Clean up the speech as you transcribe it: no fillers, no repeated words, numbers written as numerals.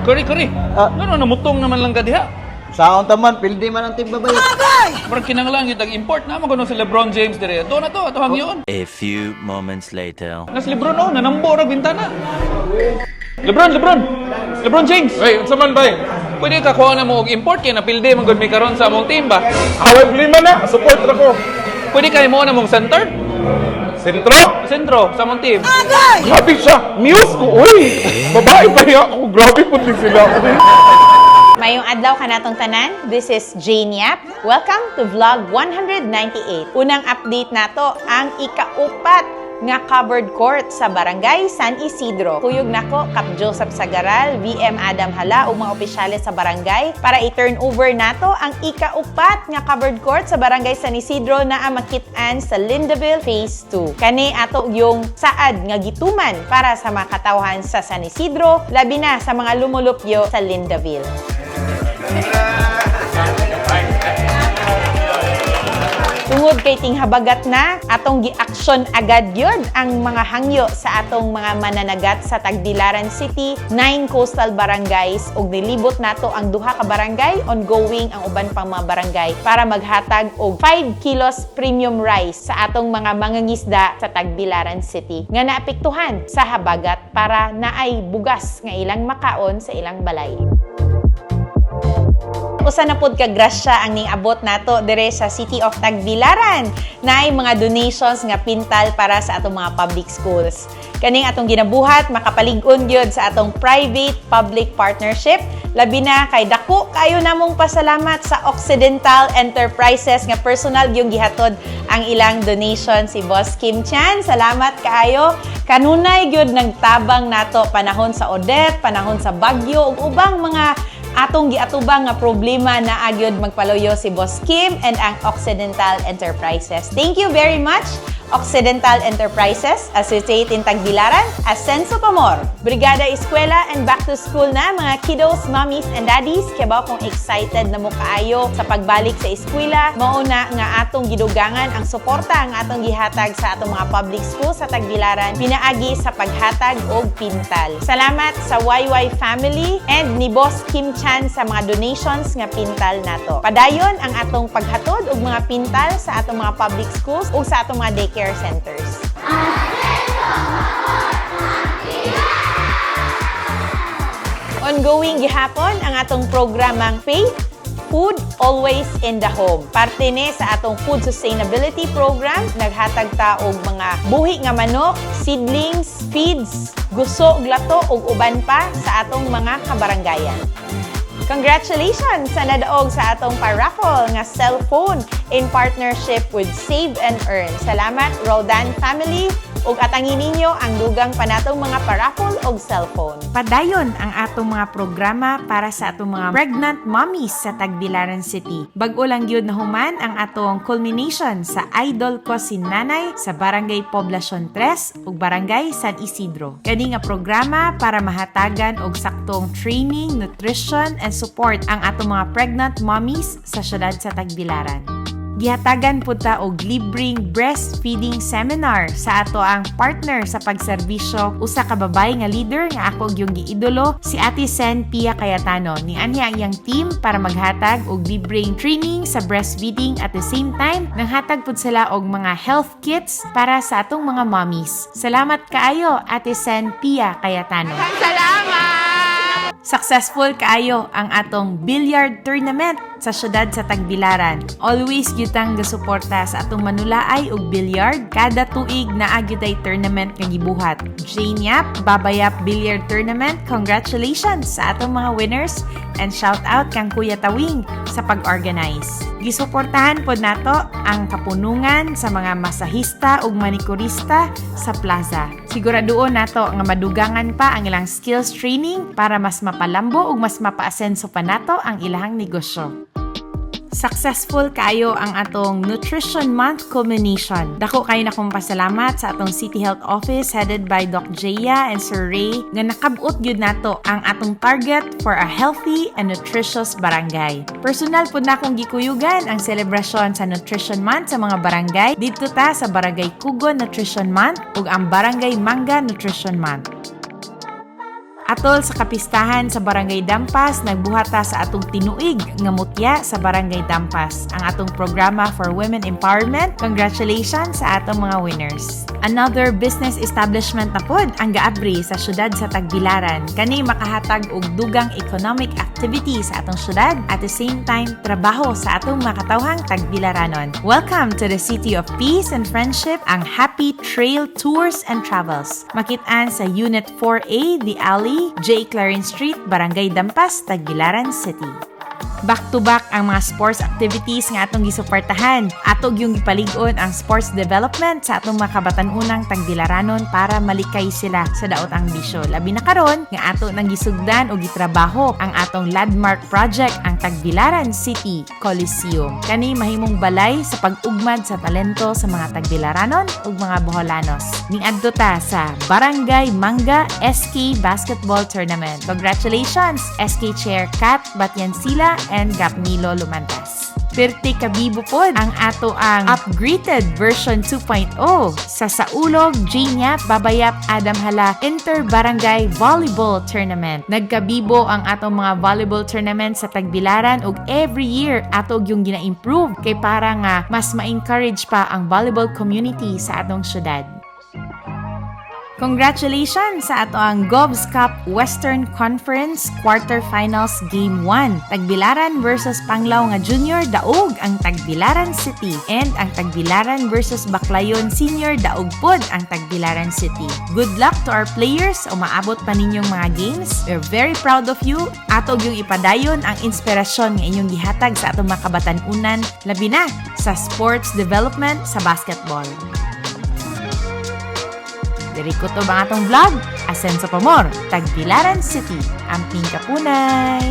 Kuri. Ano namutong naman lang ka diha? Saon taman, pildi man ang timbabay. Parang kinanglang yung tag-import na magano si LeBron James dire. Doon na to, ato hangyon. A few moments later. Nas LeBron oh, nanambo ra bintana. LeBron James. Hey, unsa man bay? Pwede ka kuha na mo og import kay napilde man gud mi karon sa among team ba? Away problema na, support ra ko. Pwede kay mo na mong center? Sentro, sa among team. grabe siya. Muse ko, uy. Babae pa niya ako, grabe po din sila. Mayong adlaw kanatong tanan, this is Jane Yap. Welcome to Vlog 198. Unang update nato ang ikaupat nga covered court sa Barangay San Isidro. Kuyog nako Kap Joseph Sagaral, VM Adam Hala ug mga opisyales sa barangay para i-turn over nato ang ikaupat nga covered court sa Barangay San Isidro na makit-an sa Lindaville Phase 2. Kani ato yung saad nga gituman para sa mga katawhan sa San Isidro, labi na sa mga lumulupyo sa Lindaville. Tungod kay tinghabagat na, atong gi-action agad yun ang mga hangyo sa atong mga mananagat sa Tagbilaran City, 9 coastal barangays ug nilibot nato ang duha ka barangay, ongoing ang uban pang mga barangay para maghatag og 5 kilos premium rice sa atong mga mangingisda sa Tagbilaran City nga naapektuhan sa habagat para naay bugas nga ilang makaon sa ilang balay. Usa na pod ka grasya ang ning-abot nato dire sa City of Tagbilaran naay mga donations nga pintal para sa atong mga public schools. Kaning atong ginabuhat makapalig-on gyud sa atong private-public partnership. Labi na kay dako kayo namong pasalamat sa Occidental Enterprises nga personal yung gihatod ang ilang donation si Boss Kim Chan. Salamat kaayo. Kanunay gyud nagtabang nato panahon sa Odette, panahon sa Bagyo ug ubang mga atong giatubang nga problema na agyod magpaluyo si Boss Kim and ang Occidental Enterprises. Thank you very much, Occidental Enterprises, Associate in Tagbilaran, Ascenso Pamor, Brigada Eskwela, and back to school na mga kiddos, mommies, and daddies. Kaya ba kung excited na mo kaayo sa pagbalik sa eskwela, mauna nga atong gidugangan ang suporta ang atong gihatag sa atong mga public school sa Tagbilaran, pinaagi sa paghatag og pintal. Salamat sa YY family and ni Boss Kim Chan sa mga donations nga pintal nato. Padayon ang atong paghatod og mga pintal sa atong mga public schools ug sa atong mga daycare centers. Ongoing gihapon ang atong programang Faith, Food Always in the Home. Parte ni sa atong food sustainability program, naghatag ta og mga buhi nga manok, seedlings, feeds, guso, glato ug uban pa sa atong mga kabaranggayan. Congratulations sa nadaog sa atong paraffle nga cellphone in partnership with Save and Earn. Salamat Roldan family ug atangin ninyo ang dugang panatong mga paraffle ug cellphone. Padayon ang atong mga programa para sa atong mga pregnant mommies sa Tagbilaran City. Bag-o lang gyud na human ang atong culmination sa Idol Ko si Nanay sa Barangay Poblacion 3 ug Barangay San Isidro. Kani nga programa para mahatagan og saktong training, nutrition, and support ang atong mga pregnant mommies sa syudad sa Tagbilaran. Gihatagan po ta og libreng breastfeeding seminar sa ato ang partner sa pagserbisyo, usa ka babay nga leader nga ako yung giidolo, si Ate Sen Pia Cayetano. Nianya ang iyang team para maghatag og libreng training sa breastfeeding at the same time nanghatag pud sila og mga health kits para sa atong mga mommies. Salamat kaayo Ate Sen Pia Cayetano. Successful kaayo ang atong billiard tournament sa syudad sa Tagbilaran. Always gyutang gasuporta sa atong manulaay og billiard. Kada tuig naa gyuday tournament nga gibuhat. Jane Yap, Babayap Billiard Tournament. Congratulations sa atong mga winners and shout out kang Kuya Tawing sa pag-organize. Gisuportahan pod nato ang kapunungan sa mga masahista ug manikurista sa plaza. Siguraduon nato nga madugangan pa ang ilang skills training para mas mapalambo ug mas mapaasenso pa nato ang ilahang negosyo. Successful kayo ang atong Nutrition Month culmination. Dako kayo na kong pasalamat sa atong City Health Office headed by Doc Jaya and Sir Ray nga nakabot gyud nato ang atong target for a healthy and nutritious barangay. Personal po na akong gikuyugan ang selebrasyon sa Nutrition Month sa mga barangay. Dito ta sa Barangay Kugon Nutrition Month ug ang Barangay Manga Nutrition Month. Atol sa kapistahan sa Barangay Dampas, nagbuhata sa atong tinuig nga mutya sa Barangay Dampas, ang atong programa for women empowerment. Congratulations sa atong mga winners. Another business establishment na pod ang gaabri sa syudad sa Tagbilaran. Kani makahatag og dugang economic activity sa atong syudad, at the same time trabaho sa atong makatawhang Tagbilaranon. Welcome to the City of Peace and Friendship, ang Happy Trail Tours and Travels. Makitaan sa Unit 4A, The Alley, J. Clarin Street, Barangay Dampas, Tagbilaran City. Back-to-back ang mga sports activities nga atong gisuportahan. Atog yung gipalig-on ang sports development sa atong mga kabatan-unang Tagbilaranon para malikay sila sa daot ang bisyo. Labi na karon nga ato nang gisugdan o gitrabaho ang atong landmark project, ang Tagbilaran City Coliseum. Kani mahimong balay sa pag-ugmad sa talento sa mga Tagbilaranon ug mga Boholanos. Niadto ta sa Barangay Manga SK Basketball Tournament. Congratulations, SK Chair Kat Batyansila and Gapnilo Lumantas. Perti kabibo pod ang ato ang upgraded version 2.0 sa Saulog, Janiap, Babayap, Adam Hala Inter-Barangay Volleyball Tournament. Nagkabibo ang atong mga volleyball tournament sa Tagbilaran ug every year atog yung gina-improve kay para nga mas ma-encourage pa ang volleyball community sa atong syudad. Congratulations sa ato ang Govs Cup Western Conference Quarterfinals Game 1. Tagbilaran versus Panglao nga Junior, daog ang Tagbilaran City. And ang Tagbilaran versus Baclayon Senior, daog pod ang Tagbilaran City. Good luck to our players o maabot pa ninyong mga games. We're very proud of you. Atog yung ipadayon ang inspirasyon nga inyong gihatag sa atong mga kabatan-unan, labi na sa sports development sa basketball. Diri ko to bang atong vlog, Asenso Pamor, Tagbilaran City, Amping Kapunay.